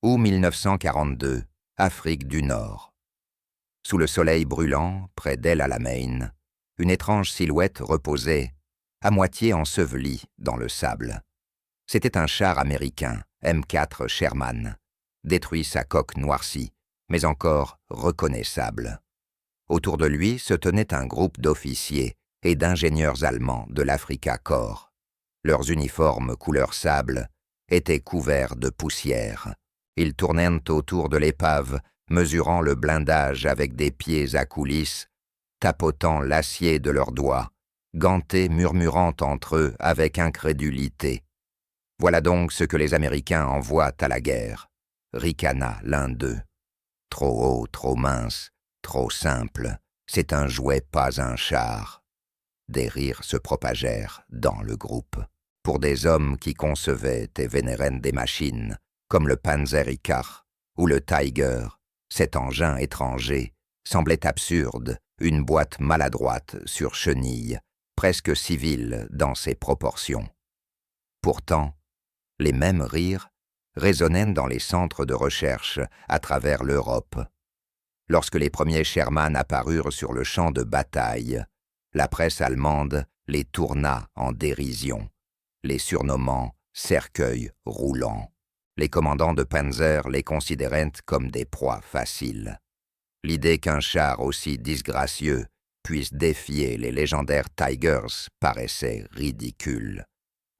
Août 1942, Afrique du Nord. Sous le soleil brûlant, près d'El Alamein, une étrange silhouette reposait, à moitié ensevelie dans le sable. C'était un char américain, M4 Sherman, détruit sa coque noircie, mais encore reconnaissable. Autour de lui se tenait un groupe d'officiers et d'ingénieurs allemands de l'Africa Corps. Leurs uniformes couleur sable étaient couverts de poussière. Ils tournèrent autour de l'épave, mesurant le blindage avec des pieds à coulisses, tapotant l'acier de leurs doigts, gantés murmurant entre eux avec incrédulité. Voilà donc ce que les Américains envoient à la guerre, ricana l'un d'eux. Trop haut, trop mince, trop simple, c'est un jouet, pas un char. Des rires se propagèrent dans le groupe. Pour des hommes qui concevaient et vénéraient des machines, comme le Panzer Icar ou le Tiger, cet engin étranger semblait absurde, une boîte maladroite sur chenilles, presque civile dans ses proportions. Pourtant, les mêmes rires résonnaient dans les centres de recherche à travers l'Europe. Lorsque les premiers Sherman apparurent sur le champ de bataille, la presse allemande les tourna en dérision, les surnommant « cercueils roulants ». Les commandants de Panzer les considéraient comme des proies faciles. L'idée qu'un char aussi disgracieux puisse défier les légendaires Tigers paraissait ridicule.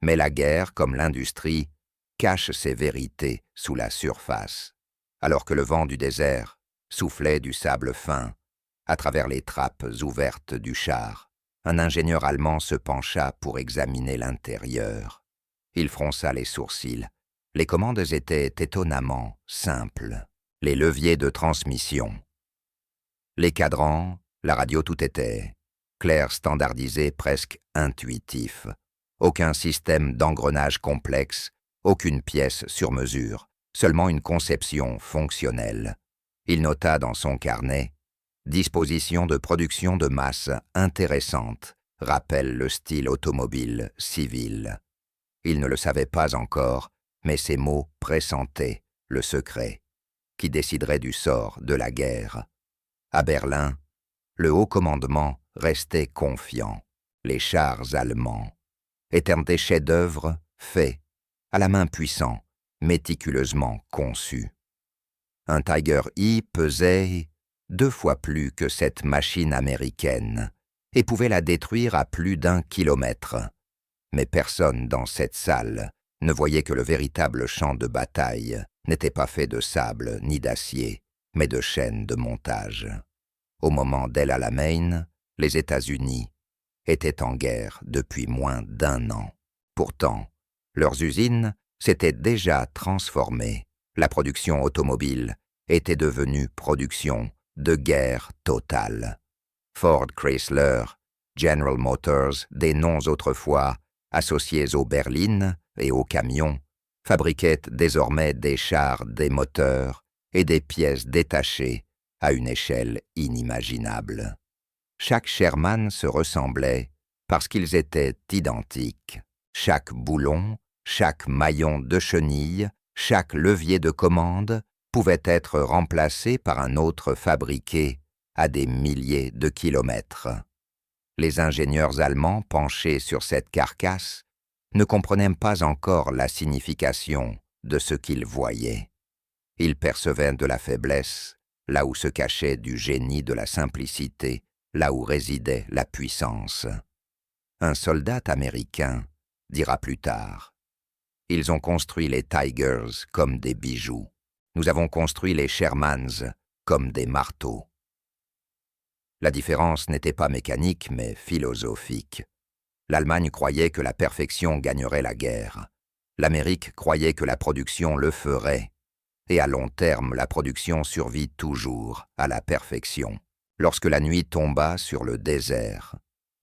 Mais la guerre, comme l'industrie, cache ses vérités sous la surface. Alors que le vent du désert soufflait du sable fin, à travers les trappes ouvertes du char, un ingénieur allemand se pencha pour examiner l'intérieur. Il fronça les sourcils. Les commandes étaient étonnamment simples. Les leviers de transmission, les cadrans, la radio, tout était clair, standardisé, presque intuitif. Aucun système d'engrenage complexe, aucune pièce sur mesure, seulement une conception fonctionnelle. Il nota dans son carnet « Disposition de production de masse intéressante, rappelle le style automobile civil ». Il ne le savait pas encore, mais ces mots pressentaient le secret qui déciderait du sort de la guerre. À Berlin, le haut commandement restait confiant. Les chars allemands étaient des chefs-d'œuvre faits, à la main puissant, méticuleusement conçus. Un Tiger I pesait 2 fois plus que cette machine américaine et pouvait la détruire à plus d'1 kilomètre. Mais personne dans cette salle ne voyait que le véritable champ de bataille n'était pas fait de sable ni d'acier, mais de chaînes de montage. Au moment d'El Alamein, les États-Unis étaient en guerre depuis moins d'1 an. Pourtant, leurs usines s'étaient déjà transformées. La production automobile était devenue production de guerre totale. Ford, Chrysler, General Motors, des noms autrefois associés aux berlines et aux camions, fabriquaient désormais des chars, des moteurs et des pièces détachées à une échelle inimaginable. Chaque Sherman se ressemblait parce qu'ils étaient identiques. Chaque boulon, chaque maillon de chenille, chaque levier de commande pouvait être remplacé par un autre fabriqué à des milliers de kilomètres. Les ingénieurs allemands penchés sur cette carcasse ne comprenaient pas encore la signification de ce qu'ils voyaient. Ils percevaient de la faiblesse, là où se cachait du génie, de la simplicité, là où résidait la puissance. Un soldat américain dira plus tard « Ils ont construit les Tigers comme des bijoux. Nous avons construit les Shermans comme des marteaux. » La différence n'était pas mécanique, mais philosophique. L'Allemagne croyait que la perfection gagnerait la guerre. L'Amérique croyait que la production le ferait. Et à long terme, la production survit toujours à la perfection. Lorsque la nuit tomba sur le désert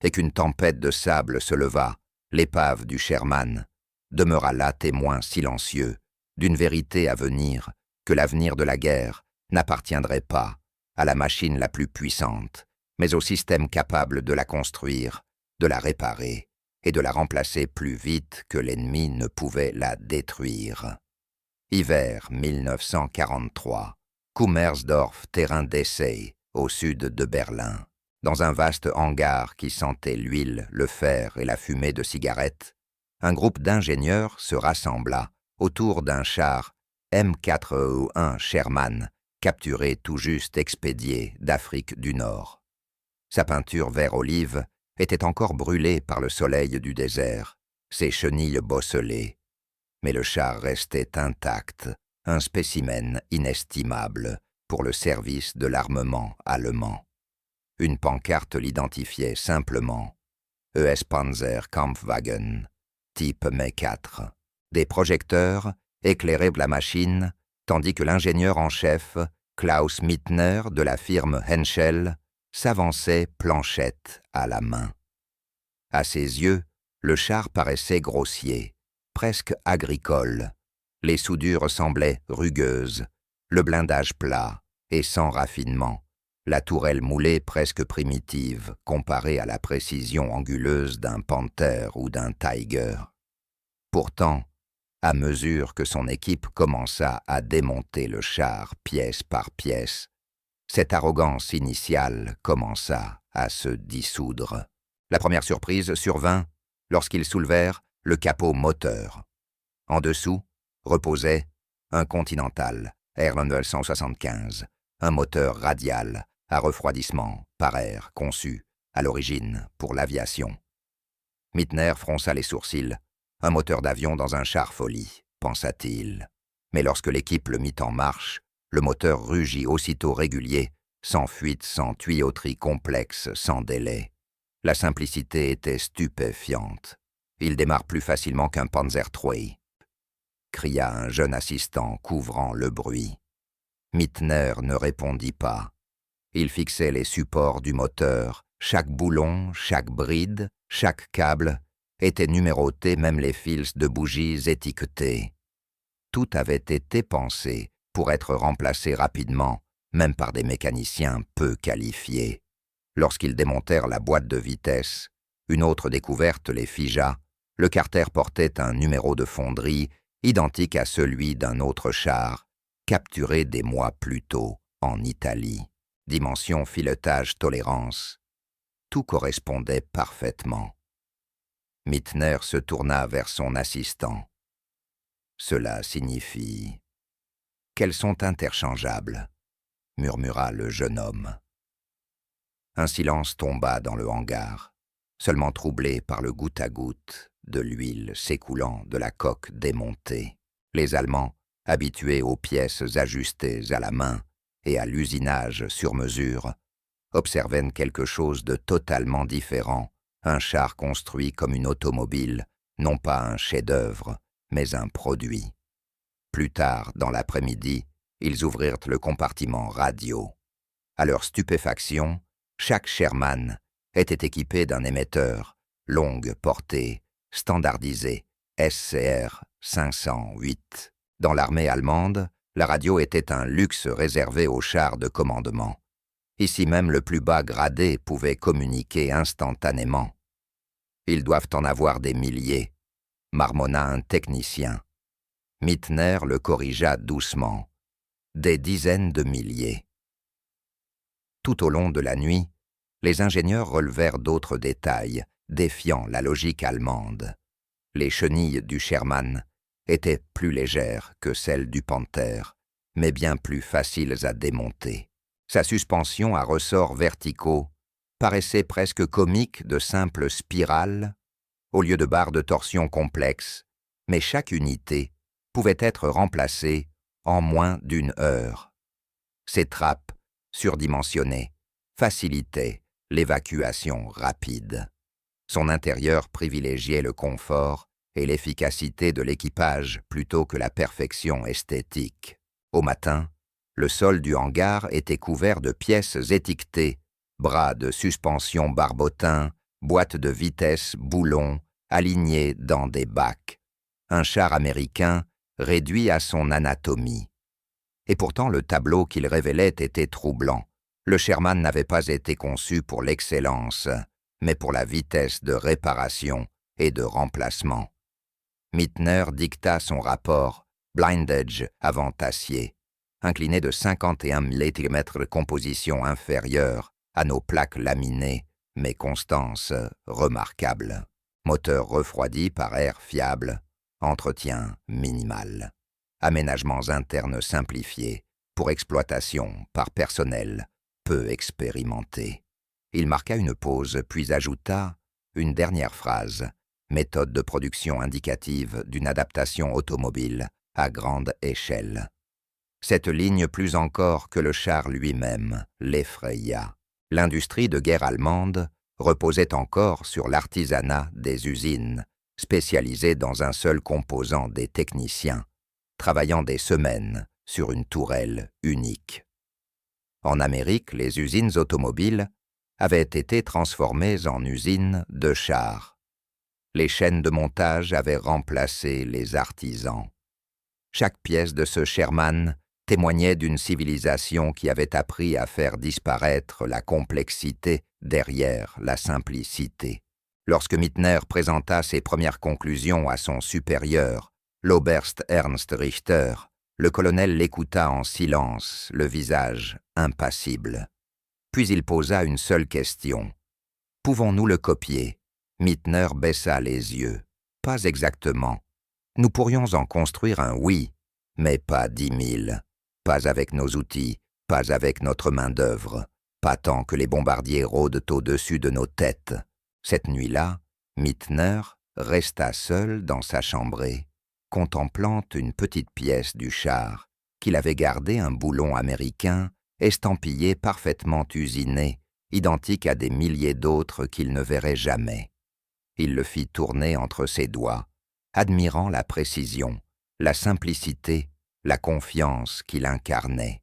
et qu'une tempête de sable se leva, l'épave du Sherman demeura là témoin silencieux d'une vérité à venir, que l'avenir de la guerre n'appartiendrait pas à la machine la plus puissante, mais au système capable de la construire, de la réparer et de la remplacer plus vite que l'ennemi ne pouvait la détruire. Hiver 1943. Kummersdorf, terrain d'essai, au sud de Berlin. Dans un vaste hangar qui sentait l'huile, le fer et la fumée de cigarettes, un groupe d'ingénieurs se rassembla autour d'un char M4E1 Sherman, capturé tout juste expédié d'Afrique du Nord. Sa peinture vert-olive était encore brûlée par le soleil du désert, ses chenilles bosselées. Mais le char restait intact, un spécimen inestimable pour le service de l'armement allemand. Une pancarte l'identifiait simplement. ES Panzer Kampfwagen, type Mai 4. Des projecteurs éclairaient la machine, tandis que l'ingénieur en chef, Klaus Mittner de la firme Henschel, s'avançait planchette à la main. À ses yeux, le char paraissait grossier, presque agricole. Les soudures semblaient rugueuses, le blindage plat et sans raffinement, la tourelle moulée presque primitive comparée à la précision anguleuse d'un Panther ou d'un Tiger. Pourtant, à mesure que son équipe commença à démonter le char pièce par pièce, cette arrogance initiale commença à se dissoudre. La première surprise survint lorsqu'ils soulevèrent le capot moteur. En dessous reposait un Continental Air 175, un moteur radial à refroidissement par air conçu, à l'origine, pour l'aviation. Mittner fronça les sourcils. Un moteur d'avion dans un char folie, pensa-t-il. Mais lorsque l'équipe le mit en marche, le moteur rugit aussitôt régulier, sans fuite, sans tuyauterie complexe, sans délai. La simplicité était stupéfiante. Il démarre plus facilement qu'un Panzer III, cria un jeune assistant couvrant le bruit. Mittner ne répondit pas. Il fixait les supports du moteur, chaque boulon, chaque bride, chaque câble étaient numérotés, même les fils de bougies étiquetés. Tout avait été pensé pour être remplacé rapidement, même par des mécaniciens peu qualifiés. Lorsqu'ils démontèrent la boîte de vitesse, une autre découverte les figea. Le carter portait un numéro de fonderie identique à celui d'un autre char, capturé des mois plus tôt en Italie. Dimension, filetage, tolérance. Tout correspondait parfaitement. Mittner se tourna vers son assistant. Cela signifie qu'elles sont interchangeables, murmura le jeune homme. Un silence tomba dans le hangar, seulement troublé par le goutte à goutte de l'huile s'écoulant de la coque démontée. Les Allemands, habitués aux pièces ajustées à la main et à l'usinage sur mesure, observaient quelque chose de totalement différent. Un char construit comme une automobile, non pas un chef-d'œuvre, mais un produit. Plus tard, dans l'après-midi, ils ouvrirent le compartiment radio. À leur stupéfaction, chaque Sherman était équipé d'un émetteur, longue portée, standardisé, SCR 508. Dans l'armée allemande, la radio était un luxe réservé aux chars de commandement. Ici même, le plus bas gradé pouvait communiquer instantanément. Ils doivent en avoir des milliers, marmonna un technicien. Mittner le corrigea doucement. Des dizaines de milliers. Tout au long de la nuit, les ingénieurs relevèrent d'autres détails, défiant la logique allemande. Les chenilles du Sherman étaient plus légères que celles du Panther, mais bien plus faciles à démonter. Sa suspension à ressorts verticaux paraissait presque comique de simples spirales, au lieu de barres de torsion complexes, mais chaque unité pouvait être remplacée en moins d'une heure. Ces trappes, surdimensionnées, facilitaient l'évacuation rapide. Son intérieur privilégiait le confort et l'efficacité de l'équipage plutôt que la perfection esthétique. Au matin, le sol du hangar était couvert de pièces étiquetées, bras de suspension barbotins, boîtes de vitesse, boulons, alignés dans des bacs. Un char américain réduit à son anatomie. Et pourtant le tableau qu'il révélait était troublant. Le Sherman n'avait pas été conçu pour l'excellence, mais pour la vitesse de réparation et de remplacement. Mittner dicta son rapport, blindage avant acier, incliné de 51 mm de composition inférieure à nos plaques laminées, mais constance remarquable. Moteur refroidi par air fiable, entretien minimal. Aménagements internes simplifiés pour exploitation par personnel peu expérimenté. Il marqua une pause, puis ajouta une dernière phrase, méthode de production indicative d'une adaptation automobile à grande échelle. Cette ligne, plus encore que le char lui-même, l'effraya. L'industrie de guerre allemande reposait encore sur l'artisanat des usines, spécialisées dans un seul composant des techniciens, travaillant des semaines sur une tourelle unique. En Amérique, les usines automobiles avaient été transformées en usines de chars. Les chaînes de montage avaient remplacé les artisans. Chaque pièce de ce Sherman témoignait d'une civilisation qui avait appris à faire disparaître la complexité derrière la simplicité. Lorsque Mittner présenta ses premières conclusions à son supérieur, l'Oberst Ernst Richter, le colonel l'écouta en silence, le visage impassible. Puis il posa une seule question. « Pouvons-nous le copier ?» Mittner baissa les yeux. « Pas exactement. Nous pourrions en construire un, oui, mais pas 10 000. Pas avec nos outils, pas avec notre main-d'œuvre, pas tant que les bombardiers rôdent au-dessus de nos têtes. » Cette nuit-là, Mittner resta seul dans sa chambrée, contemplant une petite pièce du char qu'il avait gardé un boulon américain estampillé parfaitement usiné, identique à des milliers d'autres qu'il ne verrait jamais. Il le fit tourner entre ses doigts, admirant la précision, la simplicité, la confiance qu'il incarnait.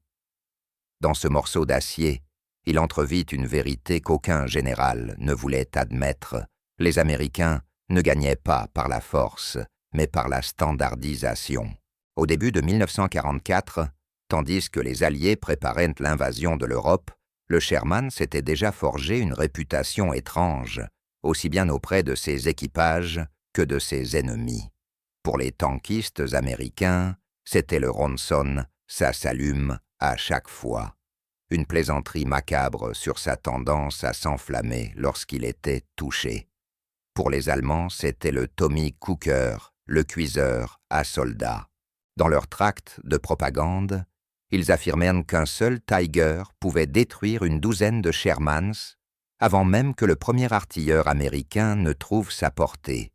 Dans ce morceau d'acier, il entrevit une vérité qu'aucun général ne voulait admettre. Les Américains ne gagnaient pas par la force, mais par la standardisation. Au début de 1944, tandis que les Alliés préparaient l'invasion de l'Europe, le Sherman s'était déjà forgé une réputation étrange, aussi bien auprès de ses équipages que de ses ennemis. Pour les tankistes américains, c'était le Ronson, ça s'allume à chaque fois. Une plaisanterie macabre sur sa tendance à s'enflammer lorsqu'il était touché. Pour les Allemands, c'était le Tommy Cooker, le cuiseur à soldats. Dans leur tract de propagande, ils affirmèrent qu'un seul Tiger pouvait détruire une douzaine de Shermans avant même que le premier artilleur américain ne trouve sa portée.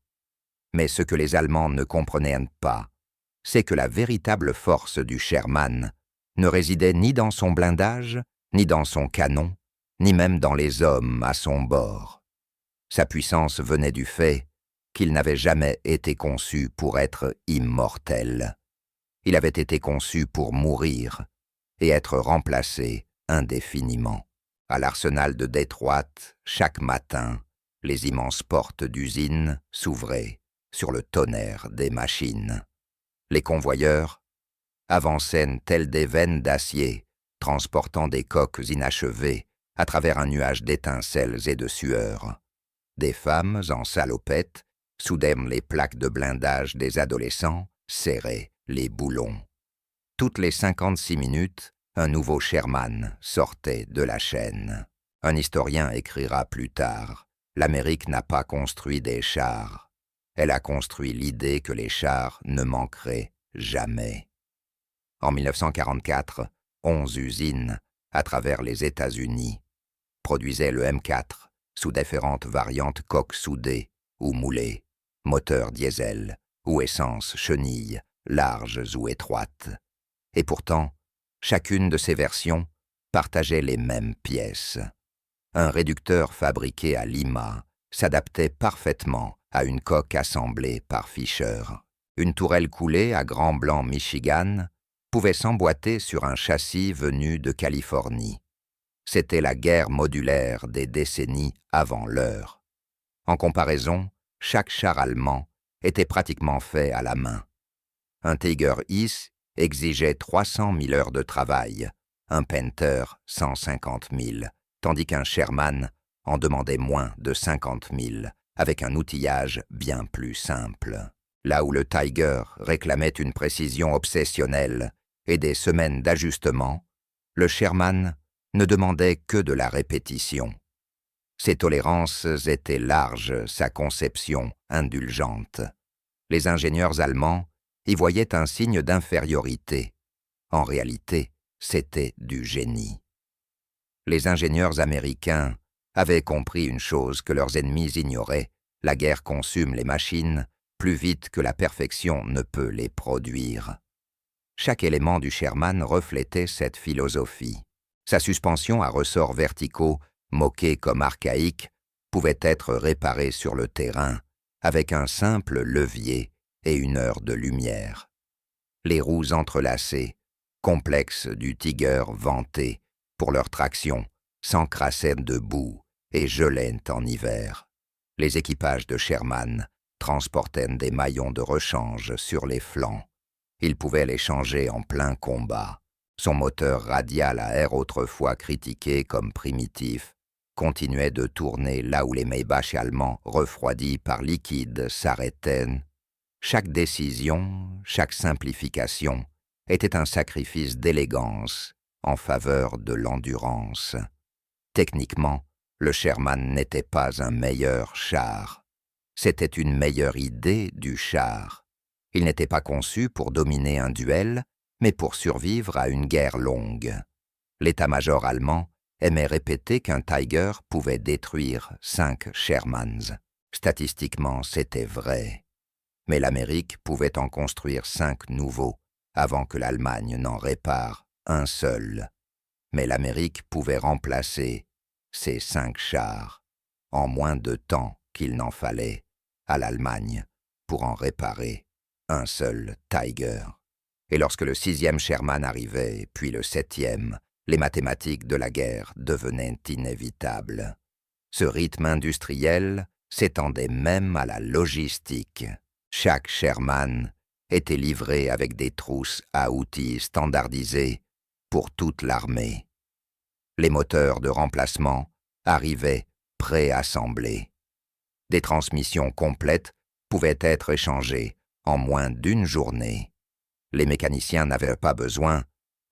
Mais ce que les Allemands ne comprenaient pas, c'est que la véritable force du Sherman ne résidait ni dans son blindage, ni dans son canon, ni même dans les hommes à son bord. Sa puissance venait du fait qu'il n'avait jamais été conçu pour être immortel. Il avait été conçu pour mourir et être remplacé indéfiniment. À l'arsenal de Détroit, chaque matin, les immenses portes d'usines s'ouvraient sur le tonnerre des machines. Les convoyeurs avançaient tels des veines d'acier, transportant des coques inachevées à travers un nuage d'étincelles et de sueur. Des femmes en salopettes soudaient les plaques de blindage des adolescents, serraient les boulons. Toutes les 56 minutes, un nouveau Sherman sortait de la chaîne. Un historien écrira plus tard « L'Amérique n'a pas construit des chars. Elle a construit l'idée que les chars ne manqueraient jamais. » En 1944, 11 usines, à travers les États-Unis, produisaient le M4 sous différentes variantes coques soudées ou moulées, moteurs diesel ou essence chenille, larges ou étroites. Et pourtant, chacune de ces versions partageait les mêmes pièces. Un réducteur fabriqué à Lima s'adaptait parfaitement à une coque assemblée par Fisher. Une tourelle coulée à Grand Blanc, Michigan, pouvait s'emboîter sur un châssis venu de Californie. C'était la guerre modulaire des décennies avant l'heure. En comparaison, chaque char allemand était pratiquement fait à la main. Un Tiger Is exigeait 300 000 heures de travail, un Panther 150 000, tandis qu'un Sherman en demandait moins de 50 000, avec un outillage bien plus simple. Là où le Tiger réclamait une précision obsessionnelle et des semaines d'ajustement, le Sherman ne demandait que de la répétition. Ses tolérances étaient larges, sa conception indulgente. Les ingénieurs allemands y voyaient un signe d'infériorité. En réalité, c'était du génie. Les ingénieurs américains avaient compris une chose que leurs ennemis ignoraient: la guerre consume les machines plus vite que la perfection ne peut les produire. Chaque élément du Sherman reflétait cette philosophie. Sa suspension à ressorts verticaux, moquée comme archaïque, pouvait être réparée sur le terrain avec un simple levier et une heure de lumière. Les roues entrelacées, complexes du Tiger vanté pour leur traction, s'encrassaient de boue et gelaient en hiver. Les équipages de Sherman transportaient des maillons de rechange sur les flancs. Ils pouvaient les changer en plein combat. Son moteur radial à air autrefois critiqué comme primitif continuait de tourner là où les Maybach allemands, refroidis par liquide, s'arrêtaient. Chaque décision, chaque simplification était un sacrifice d'élégance en faveur de l'endurance. Techniquement, le Sherman n'était pas un meilleur char. C'était une meilleure idée du char. Il n'était pas conçu pour dominer un duel, mais pour survivre à une guerre longue. L'état-major allemand aimait répéter qu'un Tiger pouvait détruire 5 Shermans. Statistiquement, c'était vrai. Mais l'Amérique pouvait en construire 5 nouveaux avant que l'Allemagne n'en répare un seul. Mais l'Amérique pouvait remplacer ces 5 chars en moins de temps qu'il n'en fallait à l'Allemagne pour en réparer un seul Tiger. Et lorsque le 6e Sherman arrivait, puis le 7e, les mathématiques de la guerre devenaient inévitables. Ce rythme industriel s'étendait même à la logistique. Chaque Sherman était livré avec des trousses à outils standardisées pour toute l'armée. Les moteurs de remplacement arrivaient préassemblés. Des transmissions complètes pouvaient être échangées en moins d'une journée. Les mécaniciens n'avaient pas besoin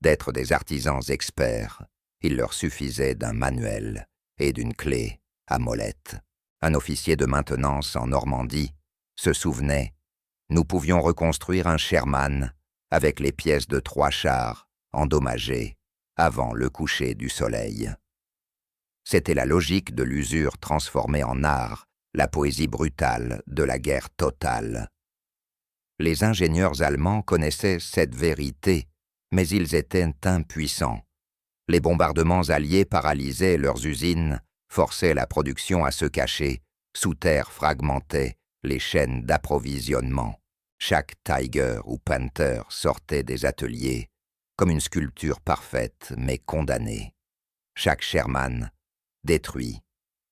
d'être des artisans experts. Il leur suffisait d'un manuel et d'une clé à molette. Un officier de maintenance en Normandie se souvenait: nous pouvions reconstruire un Sherman avec les pièces de 3 chars endommagés avant le coucher du soleil. C'était la logique de l'usure transformée en art, la poésie brutale de la guerre totale. Les ingénieurs allemands connaissaient cette vérité, mais ils étaient impuissants. Les bombardements alliés paralysaient leurs usines, forçaient la production à se cacher, sous terre fragmentaient les chaînes d'approvisionnement. Chaque Tiger ou Panther sortait des ateliers comme une sculpture parfaite mais condamnée. Chaque Sherman, détruit,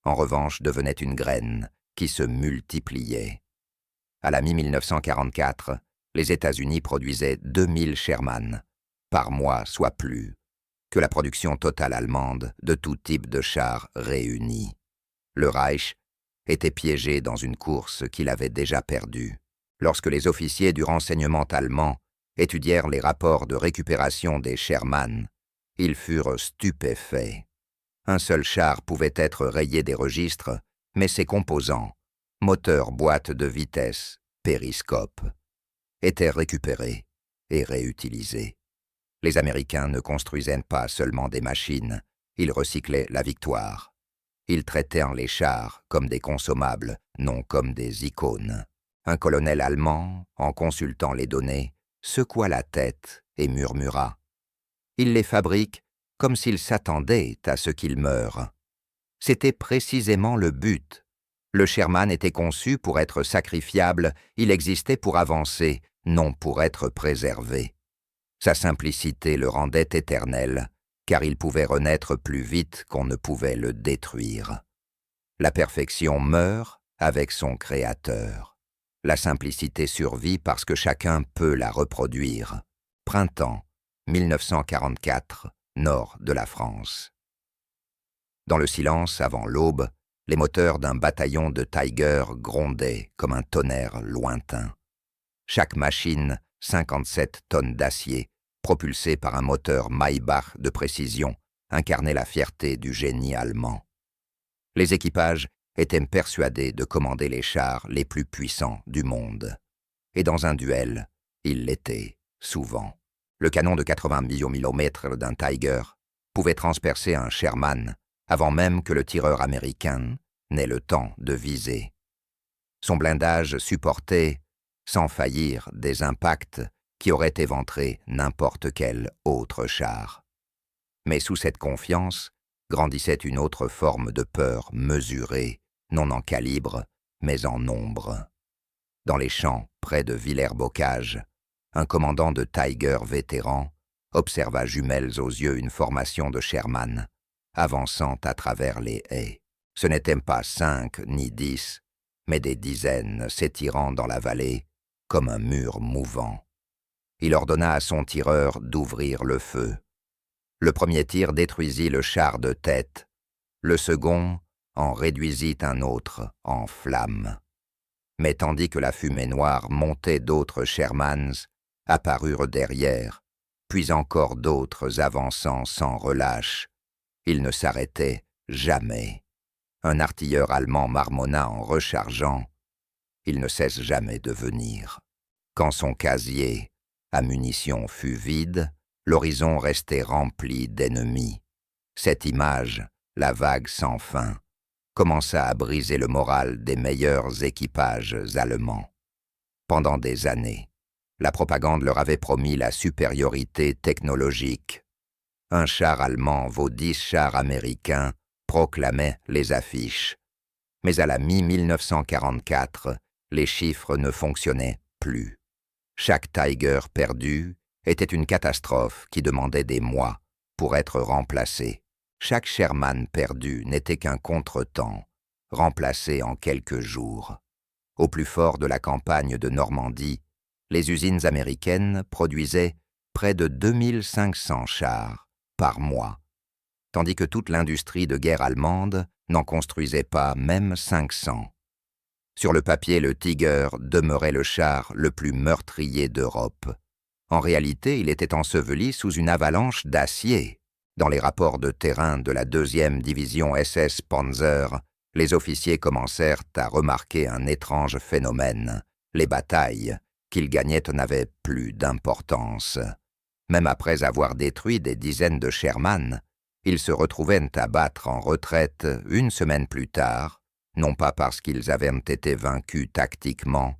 en revanche devenait une graine qui se multipliait. À la mi-1944, les États-Unis produisaient 2000 Sherman, par mois soit plus, que la production totale allemande de tout type de chars réunis. Le Reich était piégé dans une course qu'il avait déjà perdue. Lorsque les officiers du renseignement allemand étudièrent les rapports de récupération des Sherman, ils furent stupéfaits. Un seul char pouvait être rayé des registres, mais ses composants, moteur, boîte de vitesse, périscope, étaient récupérés et réutilisés. Les Américains ne construisaient pas seulement des machines, ils recyclaient la victoire. Ils traitaient les chars comme des consommables, non comme des icônes. Un colonel allemand, en consultant les données, secoua la tête et murmura: « Ils les fabriquent comme s'ils s'attendaient à ce qu'ils meurent. » C'était précisément le but. Le Sherman était conçu pour être sacrifiable, il existait pour avancer, non pour être préservé. Sa simplicité le rendait éternel, car il pouvait renaître plus vite qu'on ne pouvait le détruire. La perfection meurt avec son créateur. La simplicité survit parce que chacun peut la reproduire. Printemps 1944, nord de la France. Dans le silence avant l'aube, les moteurs d'un bataillon de Tiger grondaient comme un tonnerre lointain. Chaque machine, 57 tonnes d'acier, propulsée par un moteur Maybach de précision, incarnait la fierté du génie allemand. Les équipages étaient persuadés de commander les chars les plus puissants du monde. Et dans un duel, ils l'étaient, souvent. Le canon de 80 mm d'un Tiger pouvait transpercer un Sherman avant même que le tireur américain n'ait le temps de viser. Son blindage supportait, sans faillir, des impacts qui auraient éventré n'importe quel autre char. Mais sous cette confiance grandissait une autre forme de peur mesurée, non en calibre, mais en nombre. Dans les champs, près de Villers-Bocage, un commandant de Tiger vétéran observa jumelles aux yeux une formation de Sherman, avançant à travers les haies. Ce n'étaient pas 5 ni 10, mais des dizaines s'étirant dans la vallée comme un mur mouvant. Il ordonna à son tireur d'ouvrir le feu. Le premier tir détruisit le char de tête, le second en réduisit un autre en flammes. Mais tandis que la fumée noire montait, d'autres Shermans apparurent derrière, puis encore d'autres avançant sans relâche. Ils ne s'arrêtaient jamais. Un artilleur allemand marmonna en rechargeant. Il ne cesse jamais de venir. Quand son casier à munitions fut vide, l'horizon restait rempli d'ennemis. Cette image, la vague sans fin, commença à briser le moral des meilleurs équipages allemands. Pendant des années, la propagande leur avait promis la supériorité technologique. Un char allemand vaut 10 chars américains, proclamaient les affiches. Mais à la mi-1944, les chiffres ne fonctionnaient plus. Chaque Tiger perdu était une catastrophe qui demandait des mois pour être remplacée. Chaque Sherman perdu n'était qu'un contretemps, remplacé en quelques jours. Au plus fort de la campagne de Normandie, les usines américaines produisaient près de 2500 chars par mois, tandis que toute l'industrie de guerre allemande n'en construisait pas même 500. Sur le papier, le Tiger demeurait le char le plus meurtrier d'Europe. En réalité, il était enseveli sous une avalanche d'acier. Dans les rapports de terrain de la 2e division SS Panzer, les officiers commencèrent à remarquer un étrange phénomène. Les batailles qu'ils gagnaient n'avaient plus d'importance. Même après avoir détruit des dizaines de Sherman, ils se retrouvaient à battre en retraite une semaine plus tard, non pas parce qu'ils avaient été vaincus tactiquement,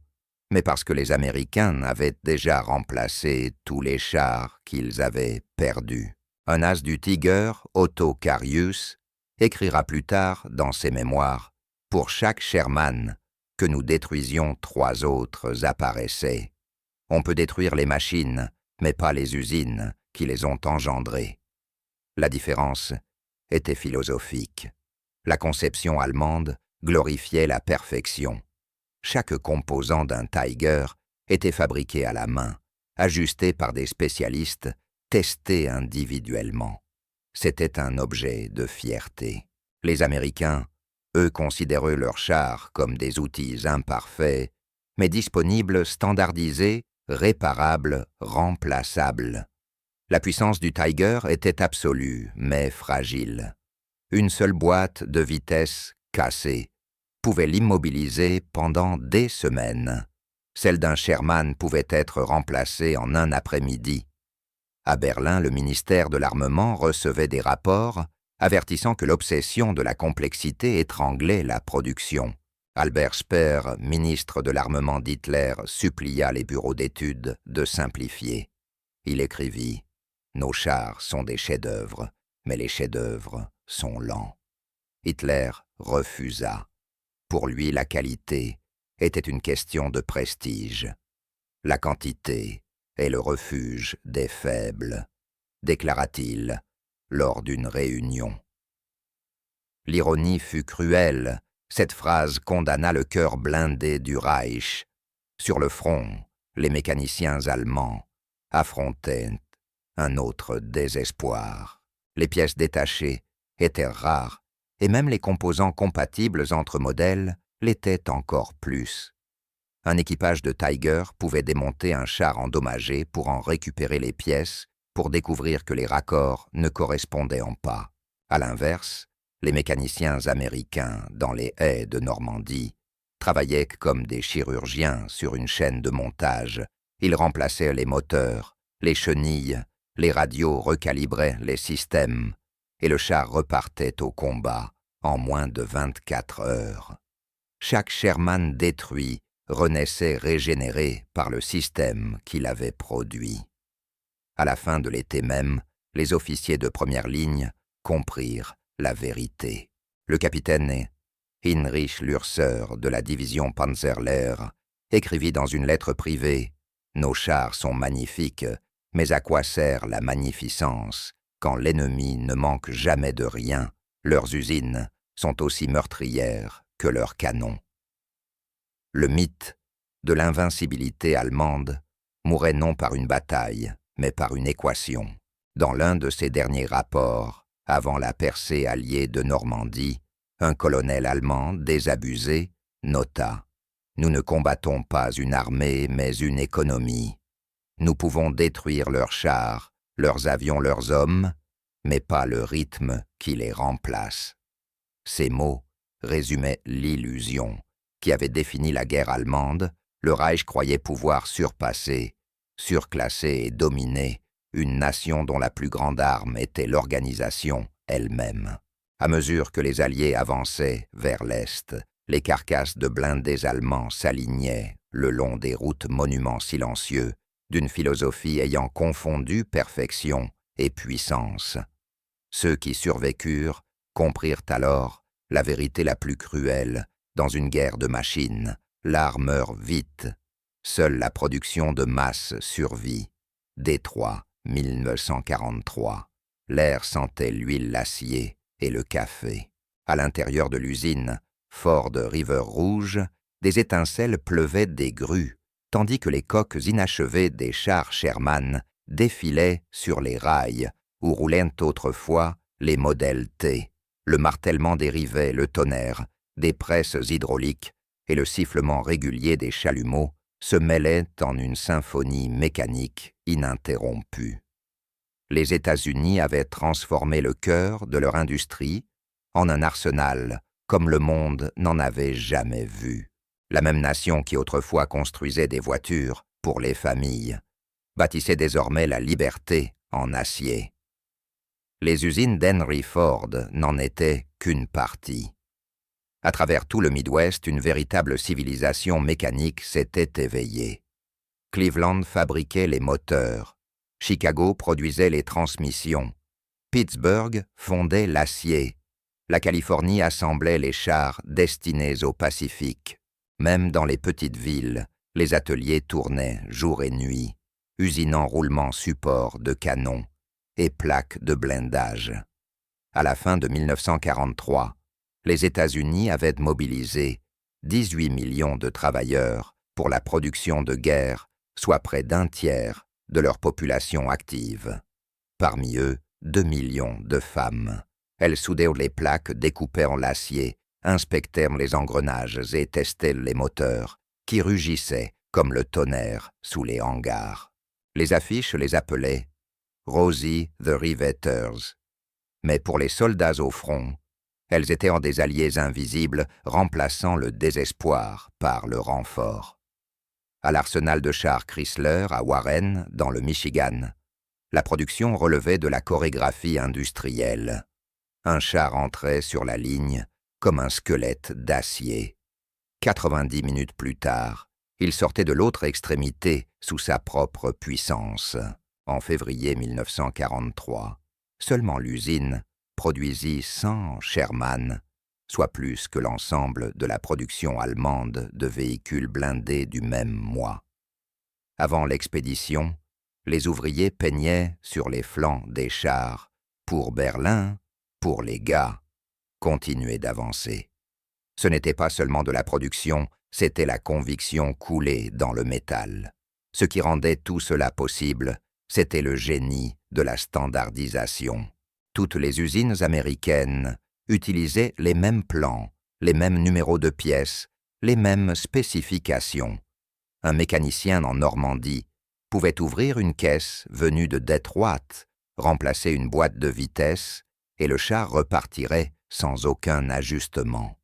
mais parce que les Américains avaient déjà remplacé tous les chars qu'ils avaient perdus. Un as du Tiger, Otto Carius, écrira plus tard dans ses mémoires « Pour chaque Sherman que nous détruisions, 3 autres apparaissaient. On peut détruire les machines, mais pas les usines qui les ont engendrées. » La différence était philosophique. La conception allemande glorifiait la perfection. Chaque composant d'un Tiger était fabriqué à la main, ajusté par des spécialistes, testé individuellement. C'était un objet de fierté. Les Américains, eux, considéraient leurs chars comme des outils imparfaits, mais disponibles, standardisés, réparables, remplaçables. La puissance du Tiger était absolue, mais fragile. Une seule boîte de vitesse cassée pouvait l'immobiliser pendant des semaines. Celle d'un Sherman pouvait être remplacée en un après-midi. À Berlin, le ministère de l'Armement recevait des rapports avertissant que l'obsession de la complexité étranglait la production. Albert Speer, ministre de l'Armement d'Hitler, supplia les bureaux d'études de simplifier. Il écrivit « Nos chars sont des chefs-d'œuvre, mais les chefs-d'œuvre sont lents. » Hitler refusa. Pour lui, la qualité était une question de prestige. La quantité est le refuge des faibles, déclara-t-il lors d'une réunion. L'ironie fut cruelle. Cette phrase condamna le cœur blindé du Reich. Sur le front, les mécaniciens allemands affrontaient un autre désespoir. Les pièces détachées étaient rares, et même les composants compatibles entre modèles l'étaient encore plus. Un équipage de Tiger pouvait démonter un char endommagé pour en récupérer les pièces, pour découvrir que les raccords ne correspondaient pas. À l'inverse, les mécaniciens américains dans les haies de Normandie travaillaient comme des chirurgiens sur une chaîne de montage. Ils remplaçaient les moteurs, les chenilles, les radios recalibraient les systèmes, et le char repartait au combat en moins de 24 heures. Chaque Sherman détruit renaissait régénéré par le système qu'il avait produit. À la fin de l'été même, les officiers de première ligne comprirent la vérité. Le capitaine Heinrich Lürser de la division Panzerlehr écrivit dans une lettre privée « Nos chars sont magnifiques, mais à quoi sert la magnificence quand l'ennemi ne manque jamais de rien? Leurs usines sont aussi meurtrières que leurs canons. » Le mythe de l'invincibilité allemande mourait non par une bataille, mais par une équation. Dans l'un de ses derniers rapports, avant la percée alliée de Normandie, un colonel allemand désabusé nota « Nous ne combattons pas une armée, mais une économie. Nous pouvons détruire leurs chars, leurs avions, leurs hommes, mais pas le rythme qui les remplace. » Ces mots résumaient l'illusion qui avait défini la guerre allemande. Le Reich croyait pouvoir surpasser, surclasser et dominer une nation dont la plus grande arme était l'organisation elle-même. À mesure que les Alliés avançaient vers l'Est, les carcasses de blindés allemands s'alignaient le long des routes monuments silencieux d'une philosophie ayant confondu perfection et puissance. Ceux qui survécurent comprirent alors la vérité la plus cruelle. Dans une guerre de machines, l'art meurt vite. Seule la production de masse survit. Détroit, 1943. L'air sentait l'huile, l'acier et le café. À l'intérieur de l'usine, Ford River Rouge, des étincelles pleuvaient des grues, tandis que les coques inachevées des chars Sherman défilaient sur les rails où roulaient autrefois les modèles T. Le martèlement des rivets, le tonnerre, des presses hydrauliques et le sifflement régulier des chalumeaux se mêlaient en une symphonie mécanique ininterrompue. Les États-Unis avaient transformé le cœur de leur industrie en un arsenal comme le monde n'en avait jamais vu. La même nation qui autrefois construisait des voitures pour les familles bâtissait désormais la liberté en acier. Les usines d'Henry Ford n'en étaient qu'une partie. À travers tout le Midwest, une véritable civilisation mécanique s'était éveillée. Cleveland fabriquait les moteurs, Chicago produisait les transmissions, Pittsburgh fondait l'acier, la Californie assemblait les chars destinés au Pacifique. Même dans les petites villes, les ateliers tournaient jour et nuit, usinant roulement support de canons et plaques de blindage. À la fin de 1943, les États-Unis avaient mobilisé 18 millions de travailleurs pour la production de guerre, soit près d'un tiers de leur population active. Parmi eux, 2 millions de femmes. Elles soudèrent les plaques, découpèrent l'acier, inspectèrent les engrenages et testèrent les moteurs, qui rugissaient comme le tonnerre sous les hangars. Les affiches les appelaient « Rosie the Riveters ». Mais pour les soldats au front, elles étaient en des alliés invisibles, remplaçant le désespoir par le renfort. À l'arsenal de chars Chrysler à Warren, dans le Michigan, la production relevait de la chorégraphie industrielle. Un char entrait sur la ligne comme un squelette d'acier. 90 minutes plus tard, il sortait de l'autre extrémité sous sa propre puissance. En février 1943, seulement l'usine produisit 100 Sherman, soit plus que l'ensemble de la production allemande de véhicules blindés du même mois. Avant l'expédition, les ouvriers peignaient sur les flancs des chars « Pour Berlin, pour les gars », continuaient d'avancer. Ce n'était pas seulement de la production, c'était la conviction coulée dans le métal. Ce qui rendait tout cela possible, c'était le génie de la standardisation. Toutes les usines américaines utilisaient les mêmes plans, les mêmes numéros de pièces, les mêmes spécifications, Un mécanicien en Normandie pouvait ouvrir une caisse venue de Detroit, remplacer une boîte de vitesse, et le char repartirait sans aucun ajustement.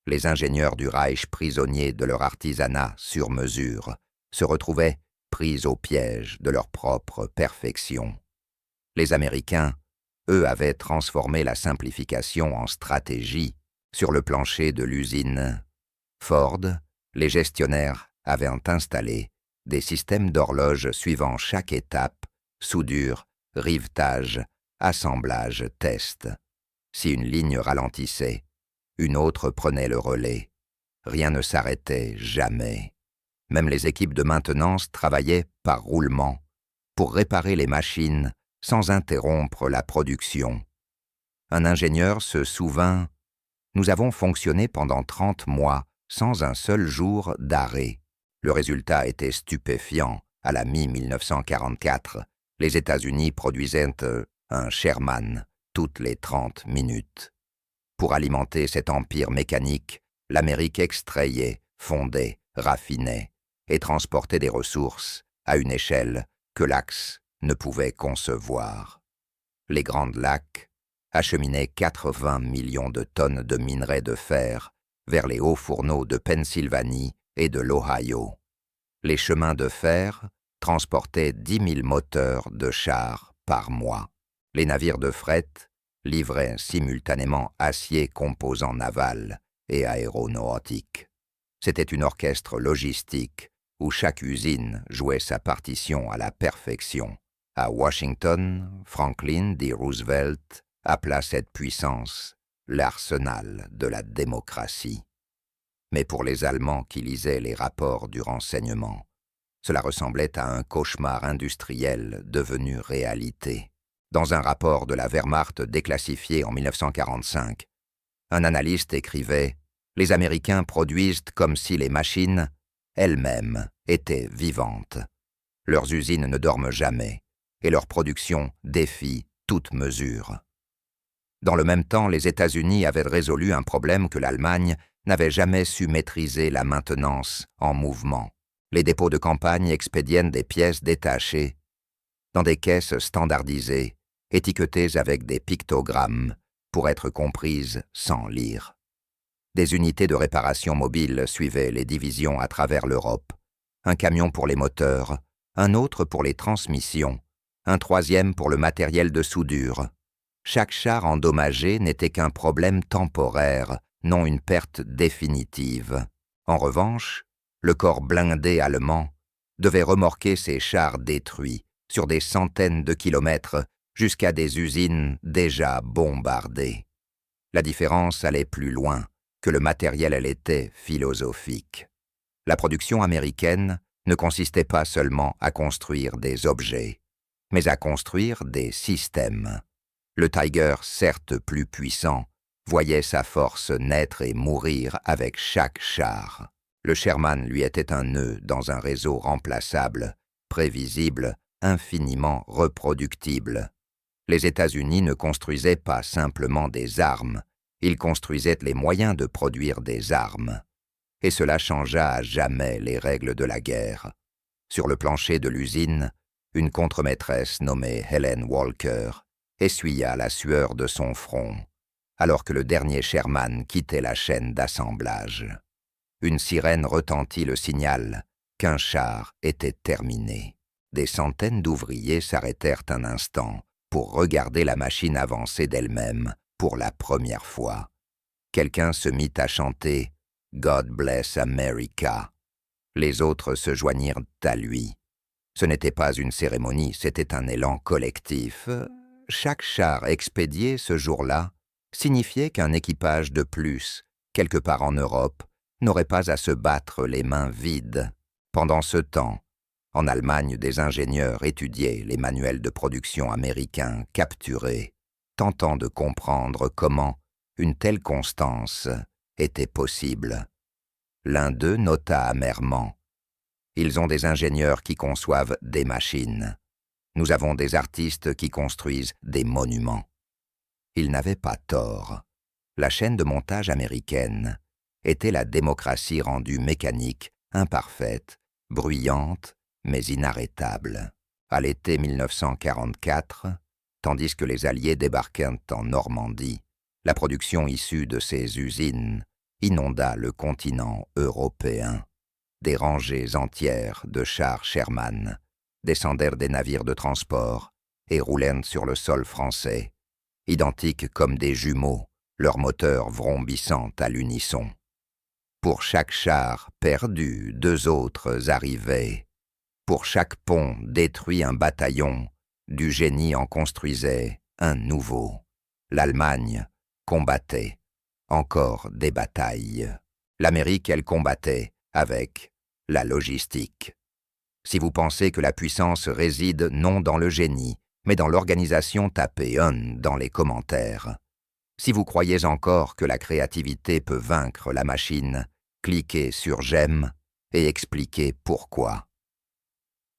Les ingénieurs du Reich, prisonniers de leur artisanat sur mesure, se retrouvaient pris au piège de leur propre perfection. Les Américains, eux, avaient transformé la simplification en stratégie sur le plancher de l'usine. Ford, les gestionnaires avaient installé des systèmes d'horloge suivant chaque étape: soudure, rivetage, assemblage, test. Si une ligne ralentissait, une autre prenait le relais. Rien ne s'arrêtait jamais. Même les équipes de maintenance travaillaient par roulement pour réparer les machines sans interrompre la production. Un ingénieur se souvint: « Nous avons fonctionné pendant 30 mois sans un seul jour d'arrêt. » Le résultat était stupéfiant. À la mi-1944, les États-Unis produisaient un Sherman toutes les 30 minutes. Pour alimenter cet empire mécanique, l'Amérique extrayait, fondait, raffinait et transportait des ressources à une échelle que l'Axe ne pouvait concevoir. Les Grands Lacs acheminaient 80 millions de tonnes de minerais de fer vers les hauts fourneaux de Pennsylvanie et de l'Ohio. Les chemins de fer transportaient 10 000 moteurs de chars par mois. Les navires de fret livraient simultanément acier, composants navals et aéronautiques. C'était une orchestre logistique où chaque usine jouait sa partition à la perfection. À Washington, Franklin D. Roosevelt appela cette puissance l'arsenal de la démocratie. Mais pour les Allemands qui lisaient les rapports du renseignement, cela ressemblait à un cauchemar industriel devenu réalité. Dans un rapport de la Wehrmacht déclassifié en 1945, un analyste écrivait « Les Américains produisent comme si les machines, elles-mêmes, étaient vivantes. Leurs usines ne dorment jamais, et leur production défie toute mesure. » Dans le même temps, les États-Unis avaient résolu un problème que l'Allemagne n'avait jamais su maîtriser: la maintenance en mouvement. Les dépôts de campagne expédiaient des pièces détachées dans des caisses standardisées, étiquetées avec des pictogrammes pour être comprises sans lire. Des unités de réparation mobile suivaient les divisions à travers l'Europe. Un camion pour les moteurs, un autre pour les transmissions, un troisième pour le matériel de soudure. Chaque char endommagé n'était qu'un problème temporaire, non une perte définitive. En revanche, le corps blindé allemand devait remorquer ses chars détruits sur des centaines de kilomètres jusqu'à des usines déjà bombardées. La différence allait plus loin que le matériel, elle était philosophique. La production américaine ne consistait pas seulement à construire des objets, mais à construire des systèmes. Le Tiger, certes plus puissant, voyait sa force naître et mourir avec chaque char. Le Sherman lui était un nœud dans un réseau remplaçable, prévisible, infiniment reproductible. Les États-Unis ne construisaient pas simplement des armes, ils construisaient les moyens de produire des armes. Et cela changea à jamais les règles de la guerre. Sur le plancher de l'usine, une contremaîtresse nommée Helen Walker essuya la sueur de son front, alors que le dernier Sherman quittait la chaîne d'assemblage. Une sirène retentit le signal qu'un char était terminé. Des centaines d'ouvriers s'arrêtèrent un instant pour regarder la machine avancer d'elle-même pour la première fois. Quelqu'un se mit à chanter « God bless America ». Les autres se joignirent à lui. Ce n'était pas une cérémonie, c'était un élan collectif. Chaque char expédié ce jour-là signifiait qu'un équipage de plus, quelque part en Europe, n'aurait pas à se battre les mains vides. Pendant ce temps, en Allemagne, des ingénieurs étudiaient les manuels de production américains capturés, tentant de comprendre comment une telle constance était possible. L'un d'eux nota amèrement: « Ils ont des ingénieurs qui conçoivent des machines. Nous avons des artistes qui construisent des monuments. » Il n'avait pas tort. La chaîne de montage américaine était la démocratie rendue mécanique, imparfaite, bruyante mais inarrêtable. À l'été 1944, tandis que les Alliés débarquaient en Normandie, la production issue de ces usines inonda le continent européen. Des rangées entières de chars Sherman descendèrent des navires de transport et roulèrent sur le sol français, identiques comme des jumeaux, leurs moteurs vrombissant à l'unisson. Pour chaque char perdu, 2 autres arrivaient. Pour chaque pont détruit un bataillon, du génie en construisait un nouveau. L'Allemagne combattait encore des batailles. L'Amérique, elle combattait avec la logistique. Si vous pensez que la puissance réside non dans le génie, mais dans l'organisation, tapez « un » dans les commentaires. Si vous croyez encore que la créativité peut vaincre la machine, cliquez sur « j'aime » et expliquez pourquoi.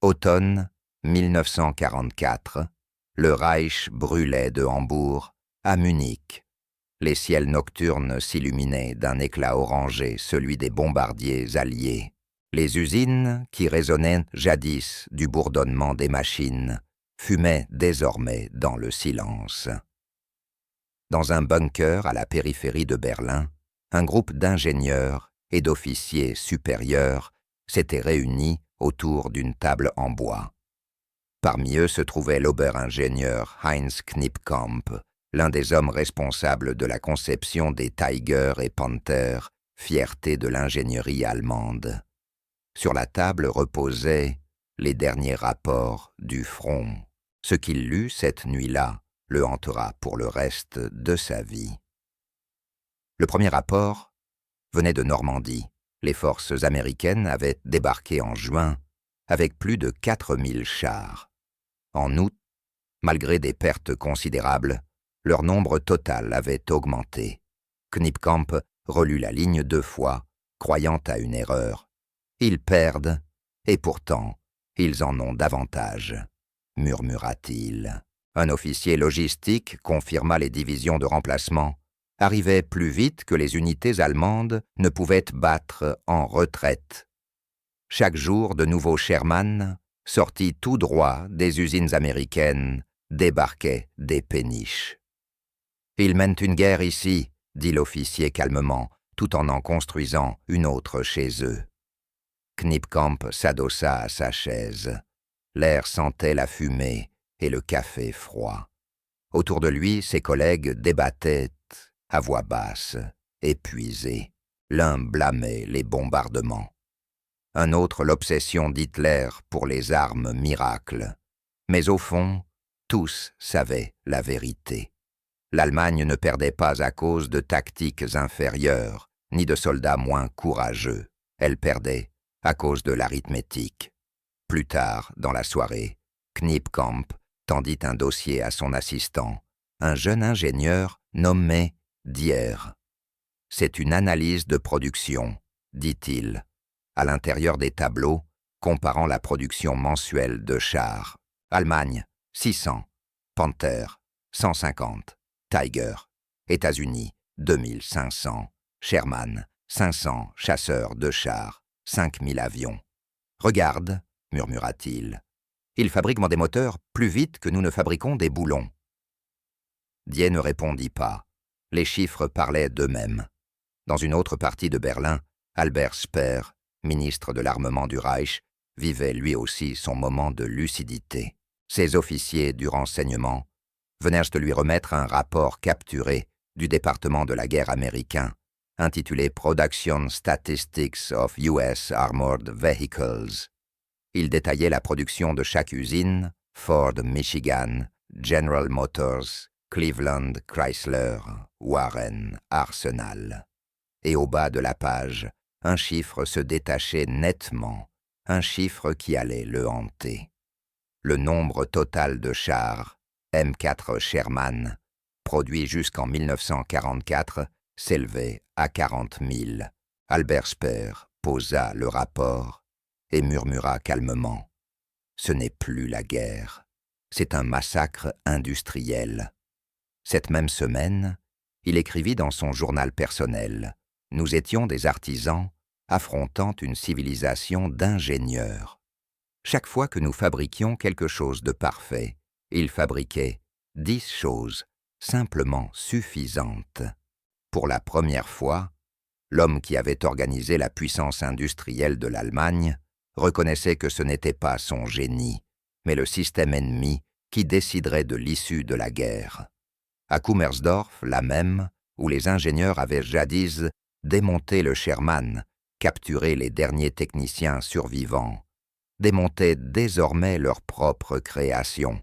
Automne 1944, le Reich brûlait de Hambourg à Munich. Les ciels nocturnes s'illuminaient d'un éclat orangé, celui des bombardiers alliés. Les usines, qui résonnaient jadis du bourdonnement des machines, fumaient désormais dans le silence. Dans un bunker à la périphérie de Berlin, un groupe d'ingénieurs et d'officiers supérieurs s'était réuni autour d'une table en bois. Parmi eux se trouvait l'ober-ingénieur Heinz Knipkamp, l'un des hommes responsables de la conception des Tiger et Panther, fierté de l'ingénierie allemande. Sur la table reposaient les derniers rapports du front. Ce qu'il lut cette nuit-là le hantera pour le reste de sa vie. Le premier rapport venait de Normandie. Les forces américaines avaient débarqué en juin avec plus de 4000 chars. En août, malgré des pertes considérables, leur nombre total avait augmenté. Knipkamp relut la ligne 2 fois, croyant à une erreur. Ils perdent, et pourtant, ils en ont davantage, murmura-t-il. Un officier logistique confirma les divisions de remplacement, arrivaient plus vite que les unités allemandes ne pouvaient battre en retraite. Chaque jour, de nouveaux Sherman, sortis tout droit des usines américaines, débarquaient des péniches. « Ils mènent une guerre ici », dit l'officier calmement, tout en construisant une autre chez eux. Knipkamp s'adossa à sa chaise. L'air sentait la fumée et le café froid. Autour de lui, ses collègues débattaient à voix basse, épuisés. L'un blâmait les bombardements. Un autre l'obsession d'Hitler pour les armes miracles. Mais au fond, tous savaient la vérité. L'Allemagne ne perdait pas à cause de tactiques inférieures, ni de soldats moins courageux. Elle perdait à cause de l'arithmétique. Plus tard, dans la soirée, Knipkamp tendit un dossier à son assistant, un jeune ingénieur nommé Dier. « C'est une analyse de production, dit-il, à l'intérieur des tableaux, comparant la production mensuelle de chars. Allemagne, 600. Panther, 150. Tiger. États-Unis, 2500. Sherman, 500 chasseurs de chars, 5000 avions. Regarde, murmura-t-il. Ils fabriquent des moteurs plus vite que nous ne fabriquons des boulons. Dier ne répondit pas. Les chiffres parlaient d'eux-mêmes. Dans une autre partie de Berlin, Albert Speer, ministre de l'armement du Reich, vivait lui aussi son moment de lucidité. Ses officiers du renseignement venèrent de lui remettre un rapport capturé du département de la guerre américain, intitulé Production Statistics of US Armored Vehicles. Il détaillait la production de chaque usine, Ford, Michigan, General Motors, Cleveland, Chrysler, Warren, Arsenal. Et au bas de la page, un chiffre se détachait nettement, un chiffre qui allait le hanter. Le nombre total de chars, M4 Sherman, produits jusqu'en 1944, s'élevait à 40 000. Albert Speer posa le rapport et murmura calmement. « Ce n'est plus la guerre, c'est un massacre industriel. » Cette même semaine, il écrivit dans son journal personnel « Nous étions des artisans affrontant une civilisation d'ingénieurs. Chaque fois que nous fabriquions quelque chose de parfait, ils fabriquaient 10 choses simplement suffisantes. Pour la première fois, l'homme qui avait organisé la puissance industrielle de l'Allemagne reconnaissait que ce n'était pas son génie, mais le système ennemi qui déciderait de l'issue de la guerre. À Kummersdorf, la même, où les ingénieurs avaient jadis démonté le Sherman, capturé les derniers techniciens survivants, démontaient désormais leur propre création.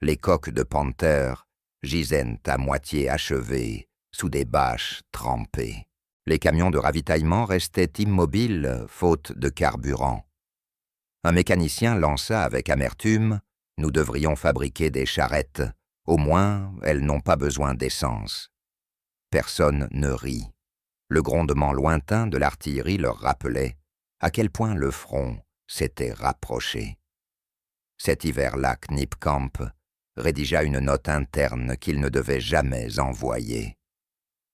Les coques de Panther gisaient à moitié achevées sous des bâches trempées. Les camions de ravitaillement restaient immobiles faute de carburant. Un mécanicien lança avec amertume « Nous devrions fabriquer des charrettes, au moins elles n'ont pas besoin d'essence ». Personne ne rit. Le grondement lointain de l'artillerie leur rappelait à quel point le front s'était rapproché. Cet hiver-là, Knipkamp rédigea une note interne qu'il ne devait jamais envoyer.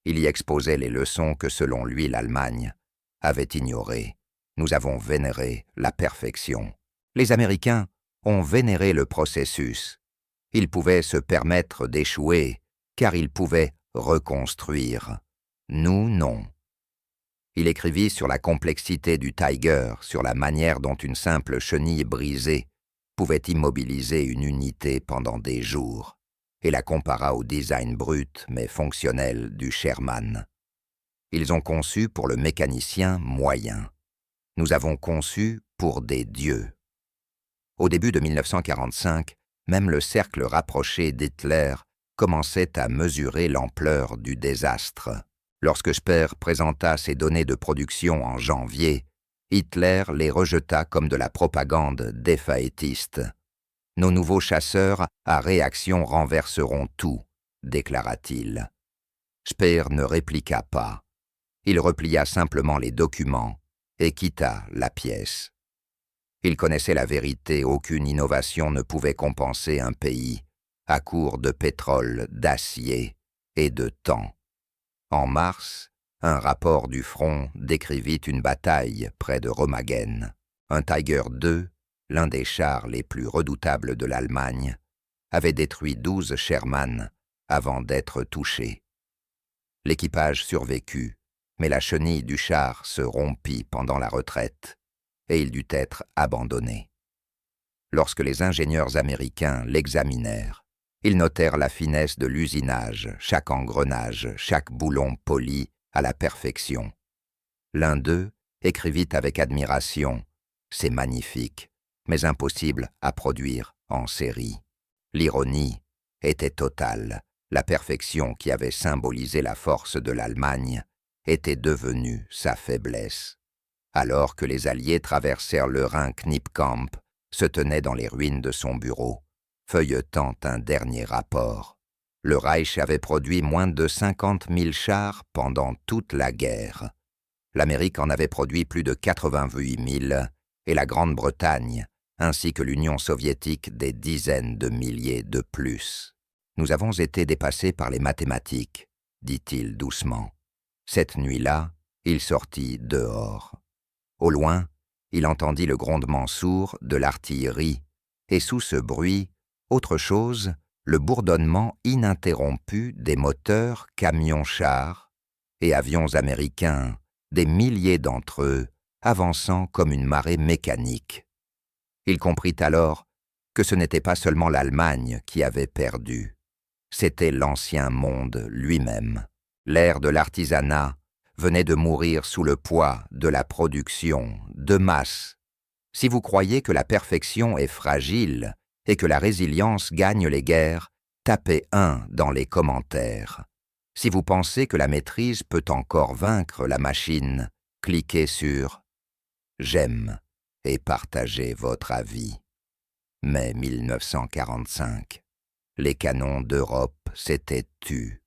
Il y exposait les leçons que, selon lui, l'Allemagne avait ignorées. Nous avons vénéré la perfection. Les Américains ont vénéré le processus. Ils pouvaient se permettre d'échouer, car ils pouvaient reconstruire. Nous, non. Il écrivit sur la complexité du Tiger, sur la manière dont une simple chenille brisée pouvait immobiliser une unité pendant des jours, et la compara au design brut mais fonctionnel du Sherman. Ils ont conçu pour le mécanicien moyen. Nous avons conçu pour des dieux. Au début de 1945, même le cercle rapproché d'Hitler commençait à mesurer l'ampleur du désastre. Lorsque Speer présenta ses données de production en janvier, Hitler les rejeta comme de la propagande défaitiste. « Nos nouveaux chasseurs à réaction renverseront tout », déclara-t-il. Speer ne répliqua pas. Il replia simplement les documents et quitta la pièce. Il connaissait la vérité, aucune innovation ne pouvait compenser un pays à court de pétrole, d'acier et de temps. En mars, un rapport du front décrivit une bataille près de Remagen. Un Tiger II, l'un des chars les plus redoutables de l'Allemagne, avait détruit 12 Sherman avant d'être touché. L'équipage survécut, mais la chenille du char se rompit pendant la retraite et il dut être abandonné. Lorsque les ingénieurs américains l'examinèrent, ils notèrent la finesse de l'usinage, chaque engrenage, chaque boulon poli à la perfection. L'un d'eux écrivit avec admiration « C'est magnifique, mais impossible à produire en série ». L'ironie était totale. La perfection qui avait symbolisé la force de l'Allemagne était devenue sa faiblesse. Alors que les Alliés traversèrent le Rhin, Knipkamp se tenait dans les ruines de son bureau, feuilletant un dernier rapport. Le Reich avait produit moins de 50 000 chars pendant toute la guerre. L'Amérique en avait produit plus de 88 000 et la Grande-Bretagne, ainsi que l'Union soviétique, des dizaines de milliers de plus. Nous avons été dépassés par les mathématiques, dit-il doucement. Cette nuit-là, il sortit dehors. Au loin, il entendit le grondement sourd de l'artillerie, et sous ce bruit, autre chose, le bourdonnement ininterrompu des moteurs camions-chars et avions américains, des milliers d'entre eux, avançant comme une marée mécanique. Il comprit alors que ce n'était pas seulement l'Allemagne qui avait perdu, c'était l'ancien monde lui-même. L'ère de l'artisanat venait de mourir sous le poids de la production de masse. Si vous croyez que la perfection est fragile et que la résilience gagne les guerres, tapez 1 dans les commentaires. Si vous pensez que la maîtrise peut encore vaincre la machine, cliquez sur « J'aime » et partagez votre avis. Mai 1945. Les canons d'Europe s'étaient tus.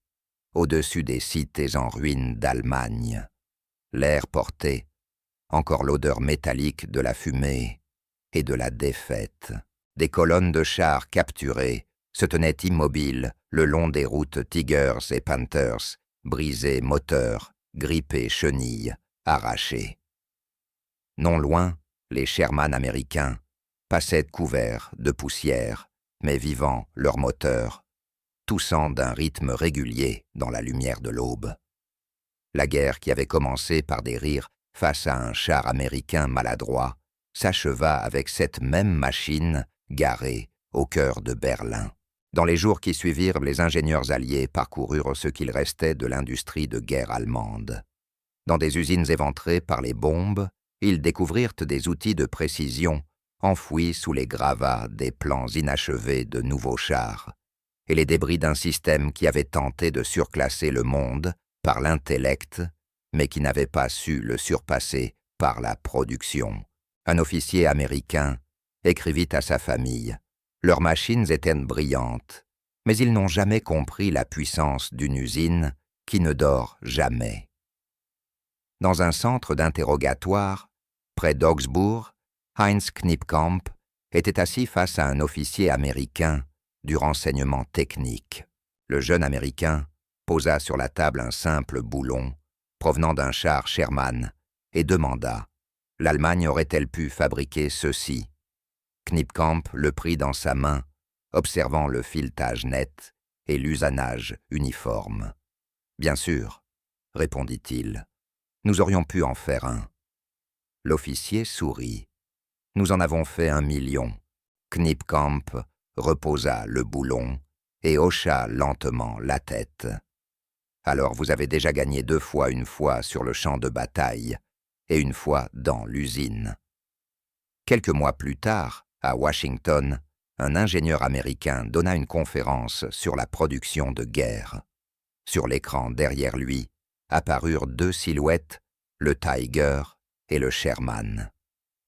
Au-dessus des cités en ruine d'Allemagne, l'air portait encore l'odeur métallique de la fumée et de la défaite. Des colonnes de chars capturés se tenaient immobiles le long des routes Tigers et Panthers, brisés moteurs, grippés chenilles, arrachés. Non loin, les Sherman américains passaient couverts de poussière, mais vivant leur moteur, toussant d'un rythme régulier dans la lumière de l'aube. La guerre qui avait commencé par des rires face à un char américain maladroit s'acheva avec cette même machine garée au cœur de Berlin. Dans les jours qui suivirent, les ingénieurs alliés parcoururent ce qu'il restait de l'industrie de guerre allemande. Dans des usines éventrées par les bombes, ils découvrirent des outils de précision enfouis sous les gravats des plans inachevés de nouveaux chars, et les débris d'un système qui avait tenté de surclasser le monde par l'intellect, mais qui n'avait pas su le surpasser par la production. Un officier américain écrivit à sa famille « Leurs machines étaient brillantes, mais ils n'ont jamais compris la puissance d'une usine qui ne dort jamais. » Dans un centre d'interrogatoire, près d'Augsbourg, Heinz Knipkamp était assis face à un officier américain du renseignement technique. Le jeune Américain posa sur la table un simple boulon provenant d'un char Sherman et demanda « L'Allemagne aurait-elle pu fabriquer ceci ?» Knipkamp le prit dans sa main, observant le filetage net et l'usanage uniforme. « Bien sûr, » répondit-il, « nous aurions pu en faire un. » L'officier sourit. « Nous en avons fait 1 million. » Knipkamp reposa le boulon et hocha lentement la tête. « Alors vous avez déjà gagné 2 fois, une fois sur le champ de bataille et une fois dans l'usine. » Quelques mois plus tard, à Washington, un ingénieur américain donna une conférence sur la production de guerre. Sur l'écran derrière lui apparurent 2 silhouettes, le Tiger et le Sherman.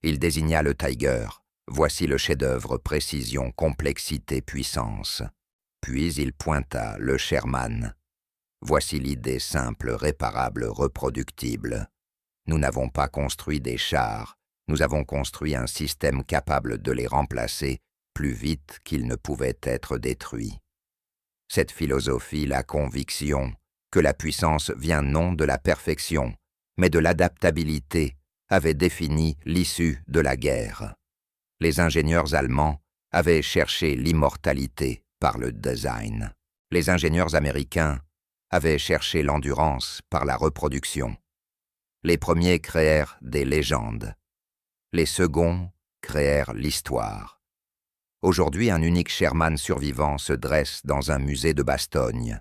Il désigna le Tiger. Voici le chef-d'œuvre précision, complexité, puissance. Puis il pointa le Sherman. Voici l'idée simple, réparable, reproductible. Nous n'avons pas construit des chars, nous avons construit un système capable de les remplacer plus vite qu'ils ne pouvaient être détruits. Cette philosophie, la conviction que la puissance vient non de la perfection, mais de l'adaptabilité, avait défini l'issue de la guerre. Les ingénieurs allemands avaient cherché l'immortalité par le design. Les ingénieurs américains avaient cherché l'endurance par la reproduction. Les premiers créèrent des légendes. Les seconds créèrent l'histoire. Aujourd'hui, un unique Sherman survivant se dresse dans un musée de Bastogne.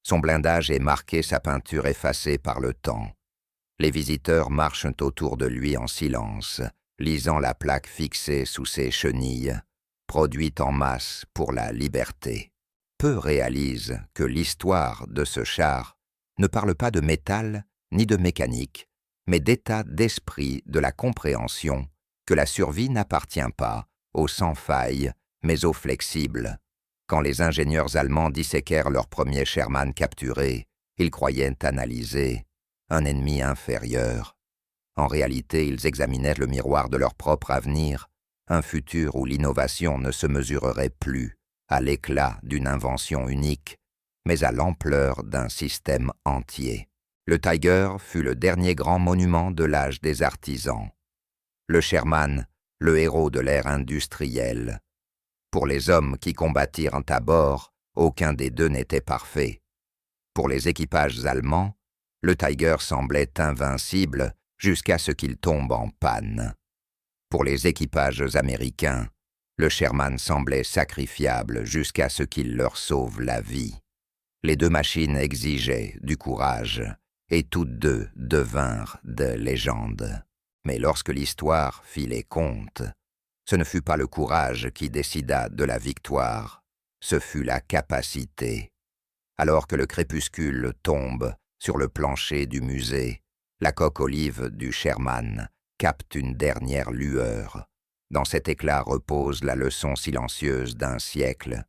Son blindage est marqué, sa peinture effacée par le temps. Les visiteurs marchent autour de lui en silence, lisant la plaque fixée sous ses chenilles, produite en masse pour la liberté. Peu réalisent que l'histoire de ce char ne parle pas de métal ni de mécanique, mais d'état d'esprit, de la compréhension que la survie n'appartient pas aux sans faille, mais aux flexibles. Quand les ingénieurs allemands disséquèrent leur premier Sherman capturé, ils croyaient analyser un ennemi inférieur. En réalité, ils examinaient le miroir de leur propre avenir, un futur où l'innovation ne se mesurerait plus à l'éclat d'une invention unique, mais à l'ampleur d'un système entier. Le Tiger fut le dernier grand monument de l'âge des artisans. Le Sherman, le héros de l'ère industrielle. Pour les hommes qui combattirent à bord, aucun des deux n'était parfait. Pour les équipages allemands, le Tiger semblait invincible jusqu'à ce qu'il tombe en panne. Pour les équipages américains, le Sherman semblait sacrifiable jusqu'à ce qu'il leur sauve la vie. Les 2 machines exigeaient du courage, et toutes 2 devinrent de légendes. Mais lorsque l'histoire fit les comptes, ce ne fut pas le courage qui décida de la victoire, ce fut la capacité. Alors que le crépuscule tombe sur le plancher du musée, la coque olive du Sherman capte une dernière lueur. Dans cet éclat repose la leçon silencieuse d'un siècle.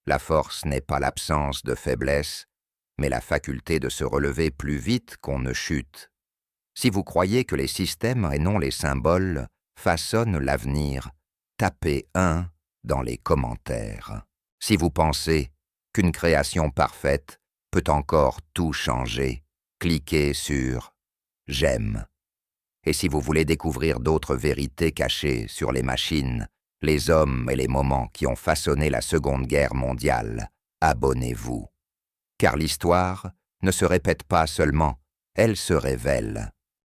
La force n'est pas l'absence de faiblesse, mais la faculté de se relever plus vite qu'on ne chute. Si vous croyez que les systèmes et non les symboles façonnent l'avenir, tapez 1 dans les commentaires. Si vous pensez qu'une création parfaite peut encore tout changer, cliquez sur « J'aime ». Et si vous voulez découvrir d'autres vérités cachées sur les machines, les hommes et les moments qui ont façonné la Seconde Guerre mondiale, abonnez-vous. Car l'histoire ne se répète pas seulement, elle se révèle.